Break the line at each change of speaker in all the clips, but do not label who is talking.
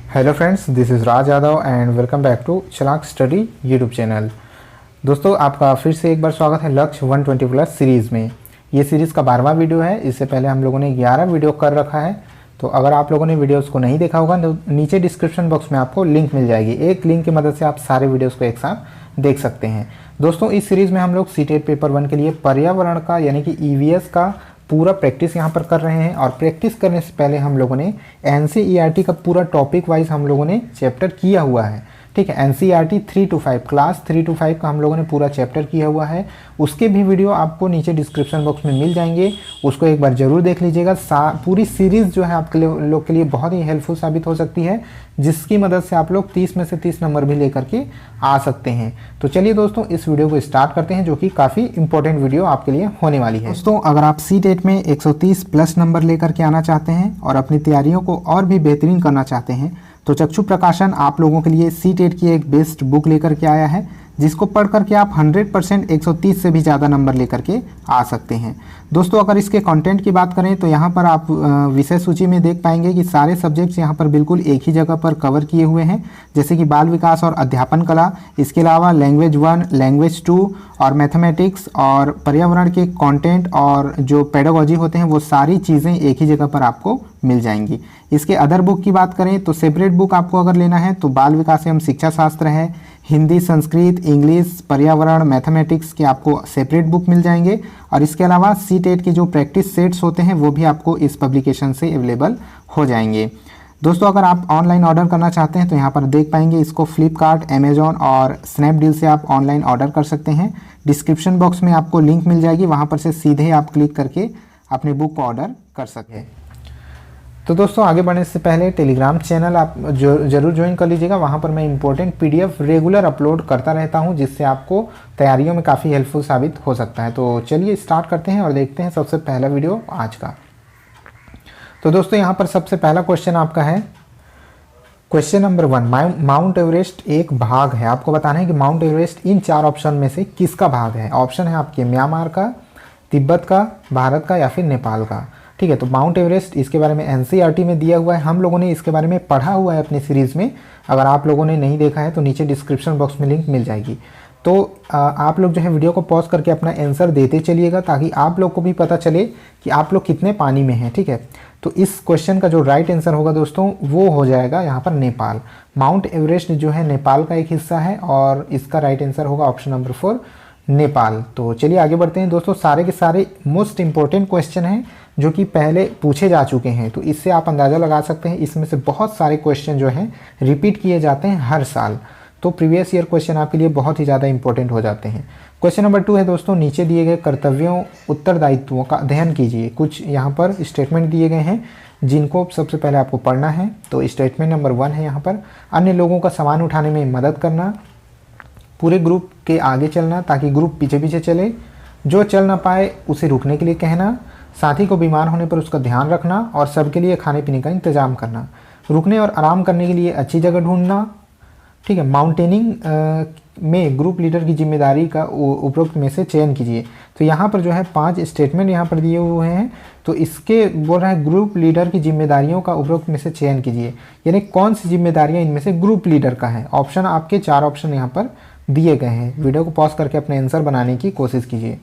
Hello friends, this is Raj Yadav and welcome back to Chalak study YouTube channel. दोस्तों, आपका फिर से एक बार स्वागत है लक्ष्य 120 प्लस सीरीज़ में। ये सीरीज़ का 12वां वीडियो है। इससे पहले हम लोगों ने 11 वीडियो कर रखा है। तो अगर आप लोगों ने वीडियोस को नहीं देखा होगा तो नीचे डिस्क्रिप्शन बॉक्स में आपको लिंक मिल जाएगी। एक लिंक की मदद से आप सारे वीडियोज़ को एक साथ देख सकते हैं। दोस्तों, इस सीरीज़ में हम लोग सीटेट पेपर 1 के लिए पर्यावरण का यानी कि ईवीएस का पूरा प्रैक्टिस यहाँ पर कर रहे हैं। और प्रैक्टिस करने से पहले हम लोगों ने एनसीईआरटी का पूरा टॉपिक वाइज हम लोगों ने चैप्टर किया हुआ है। ठीक है, एनसीईआरटी 3 to 5 क्लास 3 to 5 का हम लोगों ने पूरा चैप्टर किया हुआ है। उसके भी वीडियो आपको नीचे डिस्क्रिप्शन बॉक्स में मिल जाएंगे, उसको एक बार ज़रूर देख लीजिएगा। पूरी सीरीज़ जो है आपके लोग के लिए बहुत ही हेल्पफुल साबित हो सकती है, जिसकी मदद से आप लोग 30 में से 30 नंबर भी लेकर के आ सकते हैं। तो चलिए दोस्तों, इस वीडियो को स्टार्ट करते हैं, जो कि काफ़ी इंपॉर्टेंट वीडियो आपके लिए होने वाली है। दोस्तों, अगर आप सीटेट में 130 प्लस नंबर लेकर के आना चाहते हैं और अपनी तैयारियों को और भी बेहतरीन करना चाहते हैं तो चक्षु प्रकाशन आप लोगों के लिए सीटेट की एक बेस्ट बुक लेकर के आया है, जिसको पढ़ करके आप 100% 130 से भी ज़्यादा नंबर लेकर के आ सकते हैं। दोस्तों, अगर इसके कंटेंट की बात करें तो यहाँ पर आप विषय सूची में देख पाएंगे कि सारे सब्जेक्ट्स यहाँ पर बिल्कुल एक ही जगह पर कवर किए हुए हैं, जैसे कि बाल विकास और अध्यापन कला, इसके अलावा लैंग्वेज 1, लैंग्वेज 2 और मैथमेटिक्स और पर्यावरण के कंटेंट और जो पेडागोजी होते हैं वो सारी चीज़ें एक ही जगह पर आपको मिल जाएंगी। इसके अदर बुक की बात करें तो सेपरेट बुक आपको अगर लेना है तो बाल विकास एवं शिक्षा शास्त्र है, हिंदी, संस्कृत, इंग्लिश, पर्यावरण, मैथमेटिक्स के आपको सेपरेट बुक मिल जाएंगे। और इसके अलावा सीटेट के जो प्रैक्टिस सेट्स होते हैं वो भी आपको इस पब्लिकेशन से अवेलेबल हो जाएंगे। दोस्तों, अगर आप ऑनलाइन ऑर्डर करना चाहते हैं तो यहाँ पर देख पाएंगे इसको फ्लिपकार्ट, अमेजॉन और स्नैपडील से आप ऑनलाइन ऑर्डर कर सकते हैं। डिस्क्रिप्शन बॉक्स में आपको लिंक मिल जाएगी, वहाँ पर से सीधे आप क्लिक करके अपने बुक को ऑर्डर कर सकते हैं। तो दोस्तों, आगे बढ़ने से पहले टेलीग्राम चैनल आप जरूर ज्वाइन कर लीजिएगा। वहाँ पर मैं इंपॉर्टेंट पीडीएफ रेगुलर अपलोड करता रहता हूँ, जिससे आपको तैयारियों में काफ़ी हेल्पफुल साबित हो सकता है। तो चलिए स्टार्ट करते हैं और देखते हैं सबसे पहला वीडियो आज का। तो दोस्तों, यहाँ पर सबसे पहला क्वेश्चन आपका है क्वेश्चन नंबर 1। माउंट एवरेस्ट एक भाग है। आपको बताना है कि माउंट एवरेस्ट इन 4 ऑप्शन में से किसका भाग है। ऑप्शन है आपके म्यांमार का, तिब्बत का, भारत का या फिर नेपाल का। ठीक है, तो माउंट एवरेस्ट इसके बारे में एनसीईआरटी में दिया हुआ है। हम लोगों ने इसके बारे में पढ़ा हुआ है अपनी सीरीज़ में। अगर आप लोगों ने नहीं देखा है तो नीचे डिस्क्रिप्शन बॉक्स में लिंक मिल जाएगी। तो आप लोग जो है वीडियो को पॉज करके अपना आंसर देते चलिएगा, ताकि आप लोग को भी पता चले कि आप लोग कितने पानी में हैं। ठीक है, तो इस क्वेश्चन का जो राइट आंसर होगा दोस्तों वो हो जाएगा यहाँ पर नेपाल। माउंट एवरेस्ट जो है नेपाल का एक हिस्सा है और इसका राइट आंसर होगा ऑप्शन नंबर 4 नेपाल। तो चलिए आगे बढ़ते हैं दोस्तों। सारे के सारे मोस्ट इंपॉर्टेंट क्वेश्चन हैं जो कि पहले पूछे जा चुके हैं, तो इससे आप अंदाज़ा लगा सकते हैं इसमें से बहुत सारे क्वेश्चन जो हैं रिपीट किए जाते हैं हर साल। तो प्रीवियस ईयर क्वेश्चन आपके लिए बहुत ही ज़्यादा इंपॉर्टेंट हो जाते हैं। क्वेश्चन नंबर 2 है दोस्तों, नीचे दिए गए कर्तव्यों उत्तरदायित्वों का अध्ययन कीजिए। कुछ यहाँ पर स्टेटमेंट दिए गए हैं जिनको सबसे पहले आपको पढ़ना है। तो स्टेटमेंट नंबर 1 है यहाँ पर, अन्य लोगों का सामान उठाने में मदद करना, पूरे ग्रुप के आगे चलना ताकि ग्रुप पीछे पीछे चले, जो चल ना पाए उसे रुकने के लिए कहना, साथी को बीमार होने पर उसका ध्यान रखना और सबके लिए खाने पीने का इंतजाम करना, रुकने और आराम करने के लिए अच्छी जगह ढूंढना। ठीक है, माउंटेनिंग में ग्रुप लीडर की जिम्मेदारी का उपरोक्त में से चयन कीजिए। तो यहाँ पर जो है 5 स्टेटमेंट यहाँ पर दिए हुए हैं। तो इसके बोल रहा है ग्रुप लीडर की जिम्मेदारियों का उपरोक्त में से चयन कीजिए, यानी कौन सी जिम्मेदारियाँ इनमें से ग्रुप लीडर का है। ऑप्शन आपके 4 ऑप्शन यहाँ पर दिए गए हैं। वीडियो को पॉज करके अपने आंसर बनाने की कोशिश कीजिए।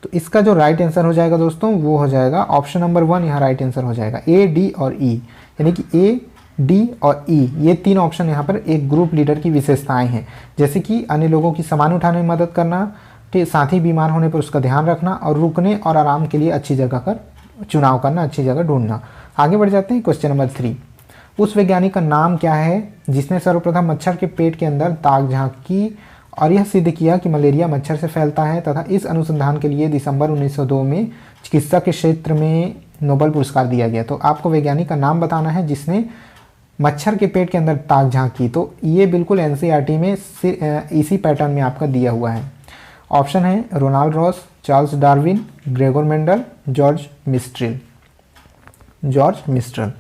तो इसका जो राइट आंसर हो जाएगा दोस्तों वो हो जाएगा ऑप्शन नंबर 1। यहाँ राइट आंसर हो जाएगा ए, डी और ई, यानी कि ए, डी और ई ये 3 ऑप्शन यहाँ पर एक ग्रुप लीडर की विशेषताएं हैं, जैसे कि अन्य लोगों की सामान उठाने में मदद करना, ठीक, साथी बीमार होने पर उसका ध्यान रखना और रुकने और आराम के लिए अच्छी जगह का चुनाव करना, अच्छी जगह ढूंढना। आगे बढ़ जाते हैं क्वेश्चन नंबर 3। उस वैज्ञानिक का नाम क्या है जिसने सर्वप्रथम मच्छर के पेट के अंदर ताक झांक की और यह सिद्ध किया कि मलेरिया मच्छर से फैलता है, तथा इस अनुसंधान के लिए दिसंबर 1902 में चिकित्सा के क्षेत्र में नोबेल पुरस्कार दिया गया। तो आपको वैज्ञानिक का नाम बताना है जिसने मच्छर के पेट के अंदर ताक झांकी। तो ये बिल्कुल एनसीईआरटी में इसी पैटर्न में आपका दिया हुआ है। ऑप्शन है Ronald Ross, Charles Darwin, Gregor Mendel, George Mistral.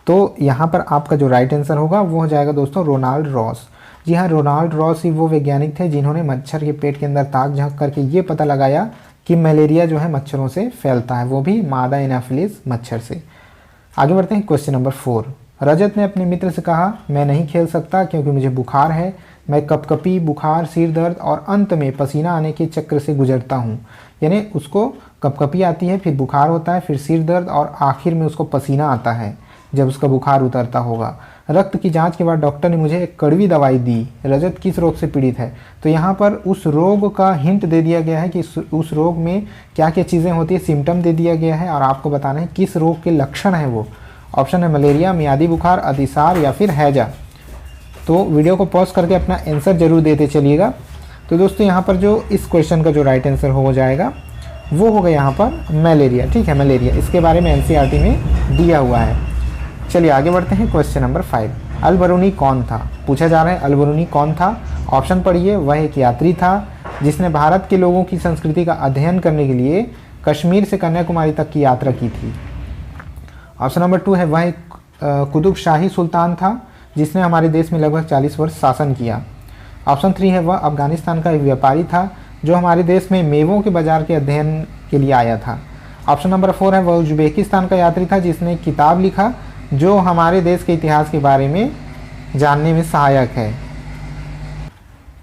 तो यहाँ पर आपका जो राइट आंसर होगा वो हो जाएगा दोस्तों रोनाल्ड रॉस। जी हाँ, रोनाल्ड रॉस ही वो वैज्ञानिक थे जिन्होंने मच्छर के पेट के अंदर ताक झांक करके ये पता लगाया कि मलेरिया जो है मच्छरों से फैलता है, वो भी मादा एनाफिलिस मच्छर से। आगे बढ़ते हैं क्वेश्चन नंबर 4। रजत ने अपने मित्र से कहा, मैं नहीं खेल सकता क्योंकि मुझे बुखार है। मैं कपकपी, बुखार, सिर दर्द और अंत में पसीना आने के चक्र से गुजरता हूँ। यानी उसको कपकपी आती है, फिर बुखार होता है, फिर सिर दर्द और आखिर में उसको पसीना आता है जब उसका बुखार उतरता होगा। रक्त की जांच के बाद डॉक्टर ने मुझे एक कड़वी दवाई दी। रजत किस रोग से पीड़ित है? तो यहाँ पर उस रोग का हिंट दे दिया गया है कि उस रोग में क्या क्या चीज़ें होती है, सिम्टम दे दिया गया है और आपको बताना है किस रोग के लक्षण है वो। ऑप्शन है मलेरिया, मियादी बुखार, अतिसार या फिर हैजा। तो वीडियो को पॉज करके अपना आंसर जरूर देते चलिएगा। तो दोस्तों यहाँ पर जो इस क्वेश्चन का जो राइट आंसर हो जाएगा वो होगा यहाँ पर मलेरिया। ठीक है, मलेरिया, इसके बारे में एनसीईआरटी में दिया हुआ है। चलिए आगे बढ़ते हैं। क्वेश्चन नंबर 5, अल बरूनी कौन था? पूछा जा रहा है अल बरूनी कौन था। ऑप्शन पढ़िए। वह एक यात्री था जिसने भारत के लोगों की संस्कृति का अध्ययन करने के लिए कश्मीर से कन्याकुमारी तक की यात्रा की थी। ऑप्शन नंबर 2 है, वह एक कुतुब शाही सुल्तान था जिसने हमारे देश में लगभग 40 वर्ष शासन किया। ऑप्शन 3 है, वह अफगानिस्तान का एक व्यापारी था जो हमारे देश में मेवों के बाजार के अध्ययन के लिए आया था। ऑप्शन नंबर 4 है, वह उज्बेकिस्तान का यात्री था जिसने किताब लिखा जो हमारे देश के इतिहास के बारे में जानने में सहायक है।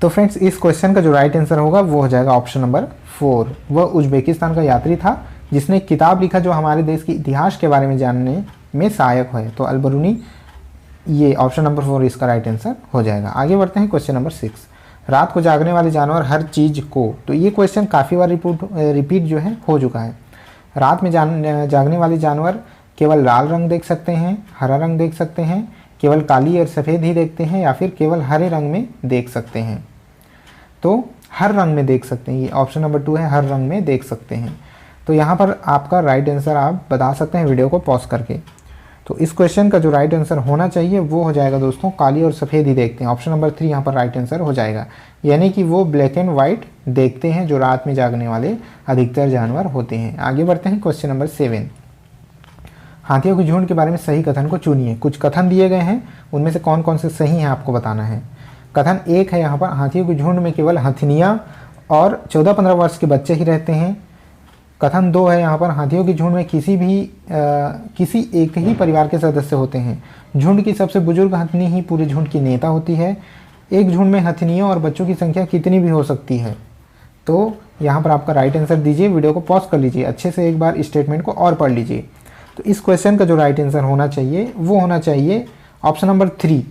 तो फ्रेंड्स इस क्वेश्चन का जो राइट आंसर होगा वो हो जाएगा ऑप्शन नंबर 4। वह उज्बेकिस्तान का यात्री था जिसने किताब लिखा जो हमारे देश के इतिहास के बारे में जानने में सहायक है। तो अल बरूनी, ये ऑप्शन नंबर 4 इसका राइट आंसर हो जाएगा। आगे बढ़ते हैं क्वेश्चन नंबर 6, रात को जागने वाले जानवर हर चीज़ को। तो ये क्वेश्चन काफ़ी बार रिपीट जो है हो चुका है। रात में जागने वाले जानवर केवल लाल रंग देख सकते हैं, हरा रंग देख सकते हैं, केवल काली और सफ़ेद ही देखते हैं या फिर केवल हरे रंग में देख सकते हैं। तो हर रंग में देख सकते हैं, ये ऑप्शन नंबर 2 है, हर रंग में देख सकते हैं। तो यहाँ पर आपका राइट आंसर आप बता सकते हैं वीडियो को पॉज करके। तो इस क्वेश्चन का जो राइट आंसर होना चाहिए वो हो जाएगा दोस्तों काली और सफ़ेद ही देखते हैं। ऑप्शन नंबर 3 यहाँ पर राइट आंसर हो जाएगा, यानी कि वो ब्लैक एंड वाइट देखते हैं जो रात में जागने वाले अधिकतर जानवर होते हैं। आगे बढ़ते हैं क्वेश्चन नंबर 7, हाथियों के झुंड के बारे में सही कथन को चुनिए। कुछ कथन दिए गए हैं, उनमें से कौन कौन से सही हैं आपको बताना है। कथन 1 है यहाँ पर, हाथियों के झुंड में केवल हथिनियाँ और 14-15 वर्ष के बच्चे ही रहते हैं। कथन 2 है यहाँ पर, हाथियों के झुंड में किसी एक ही परिवार के सदस्य होते हैं। झुंड की सबसे बुजुर्ग हथिनी ही पूरे झुंड की नेता होती है। एक झुंड में हथिनियों और बच्चों की संख्या कितनी भी हो सकती है। तो यहाँ पर आपका राइट आंसर दीजिए, वीडियो को पॉज कर लीजिए, अच्छे से एक बार स्टेटमेंट को और पढ़ लीजिए। तो इस क्वेश्चन का जो राइट आंसर होना चाहिए वो होना चाहिए ऑप्शन नंबर 3।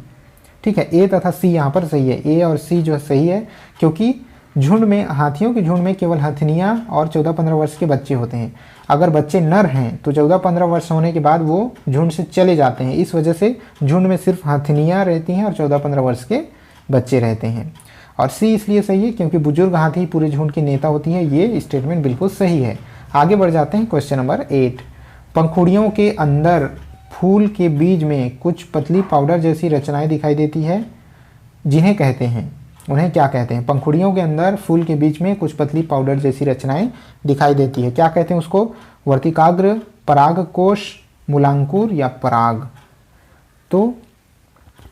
ठीक है, ए तथा सी यहाँ पर सही है, ए और सी जो सही है, क्योंकि झुंड में, हाथियों के झुंड में केवल हथिनियाँ और 14-15 वर्ष के बच्चे होते हैं। अगर बच्चे नर हैं तो 14-15 वर्ष होने के बाद वो झुंड से चले जाते हैं। इस वजह से झुंड में सिर्फ हथिनियाँ रहती हैं और 14-15 वर्ष के बच्चे रहते हैं। और सी इसलिए सही है क्योंकि बुजुर्ग हाथी पूरे झुंड की नेता होती है। ये स्टेटमेंट बिल्कुल सही है। आगे बढ़ जाते हैं क्वेश्चन नंबर 8, पंखुड़ियों के अंदर फूल के बीज में कुछ पतली पाउडर जैसी रचनाएं दिखाई देती है, जिन्हें कहते हैं, उन्हें क्या कहते हैं? पंखुड़ियों के अंदर फूल के बीच में कुछ पतली पाउडर जैसी रचनाएं दिखाई देती है, क्या कहते हैं उसको? वर्तिकाग्र, परागकोश, मूलांकुर या पराग। तो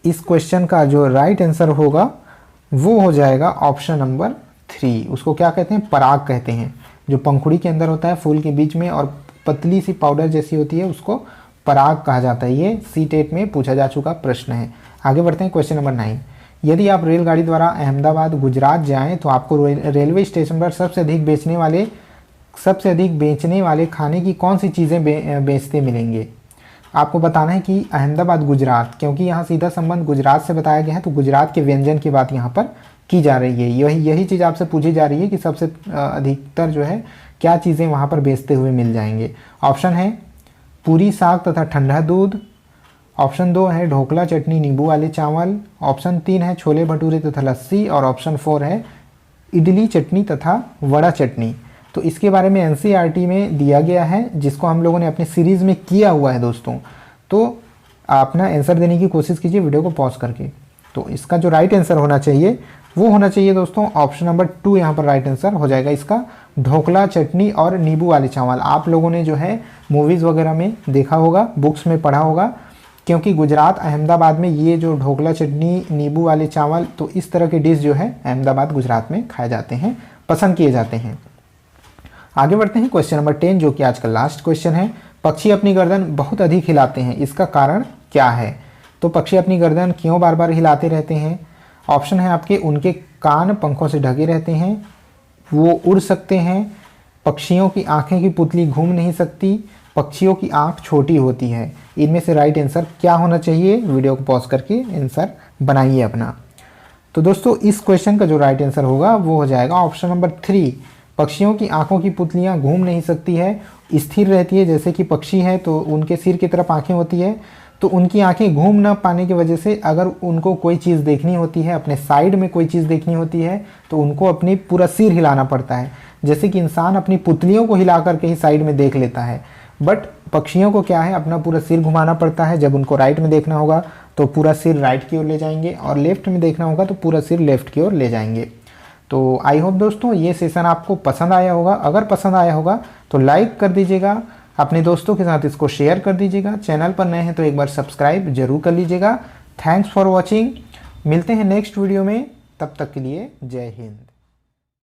इस क्वेश्चन का जो राइट आंसर होगा वो हो जाएगा ऑप्शन नंबर 3। उसको क्या कहते हैं? पराग कहते हैं। जो पंखुड़ी के अंदर होता है फूल के बीच में और पतली सी पाउडर जैसी होती है उसको पराग कहा जाता है। ये सी टेट में पूछा जा चुका प्रश्न है। आगे बढ़ते हैं क्वेश्चन नंबर 9, यदि आप रेलगाड़ी द्वारा अहमदाबाद गुजरात जाएं तो आपको रेलवे स्टेशन पर सबसे अधिक बेचने वाले खाने की कौन सी चीज़ें बेचते मिलेंगे? आपको बताना है कि अहमदाबाद गुजरात, क्योंकि यहाँ सीधा संबंध गुजरात से बताया गया है तो गुजरात के व्यंजन की बात यहाँ पर की जा रही है। यही चीज़ आपसे पूछी जा रही है कि सबसे अधिकतर जो है क्या चीज़ें वहाँ पर बेचते हुए मिल जाएंगे। ऑप्शन है पूरी साग तथा ठंडा दूध, ऑप्शन 2 है ढोकला चटनी नींबू वाले चावल, ऑप्शन 3 है छोले भटूरे तथा लस्सी और ऑप्शन 4 है इडली चटनी तथा वड़ा चटनी। तो इसके बारे में एनसीईआरटी में दिया गया है, जिसको हम लोगों ने अपने सीरीज़ में किया हुआ है दोस्तों। तो अपना आंसर देने की कोशिश कीजिए वीडियो को पॉज करके। तो इसका जो राइट आंसर होना चाहिए वो होना चाहिए दोस्तों ऑप्शन नंबर 2 यहाँ पर राइट आंसर हो जाएगा इसका, ढोकला चटनी और नींबू वाले चावल। आप लोगों ने जो है मूवीज़ वगैरह में देखा होगा, बुक्स में पढ़ा होगा, क्योंकि गुजरात अहमदाबाद में ये जो ढोकला चटनी नींबू वाले चावल, तो इस तरह के डिश जो है अहमदाबाद गुजरात में खाए जाते हैं, पसंद किए जाते हैं। आगे बढ़ते हैं क्वेश्चन नंबर 10 जो कि आज का लास्ट क्वेश्चन है। पक्षी अपनी गर्दन बहुत अधिक हिलाते हैं, इसका कारण क्या है? तो पक्षी अपनी गर्दन क्यों बार बार हिलाते रहते हैं? ऑप्शन है आपके, उनके कान पंखों से ढके रहते हैं, वो उड़ सकते हैं, पक्षियों की आंखें की पुतली घूम नहीं सकती, पक्षियों की आंख छोटी होती है। इनमें से राइट आंसर क्या होना चाहिए? वीडियो को पॉज करके आंसर बनाइए अपना। तो दोस्तों इस क्वेश्चन का जो राइट आंसर होगा वो हो जाएगा ऑप्शन नंबर 3। पक्षियों की आंखों की पुतलियां घूम नहीं सकती है, स्थिर रहती है। जैसे कि पक्षी है तो उनके सिर की तरफ आंखें होती है, तो उनकी आंखें घूम ना पाने की वजह से अगर उनको कोई चीज़ देखनी होती है, अपने साइड में कोई चीज़ देखनी होती है, तो उनको अपनी पूरा सिर हिलाना पड़ता है। जैसे कि इंसान अपनी पुतलियों को हिला करके ही साइड में देख लेता है, बट पक्षियों को क्या है, अपना पूरा सिर घुमाना पड़ता है। जब उनको राइट में देखना होगा तो पूरा सिर राइट की ओर ले जाएंगे, और लेफ्ट में देखना होगा तो पूरा सिर लेफ्ट की ओर ले जाएंगे। तो आई होप दोस्तों ये सेशन आपको पसंद आया होगा। अगर पसंद आया होगा तो लाइक कर दीजिएगा, अपने दोस्तों के साथ इसको शेयर कर दीजिएगा। चैनल पर नए हैं तो एक बार सब्सक्राइब जरूर कर लीजिएगा। Thanks for watching. मिलते हैं नेक्स्ट वीडियो में, तब तक के लिए जय हिंद।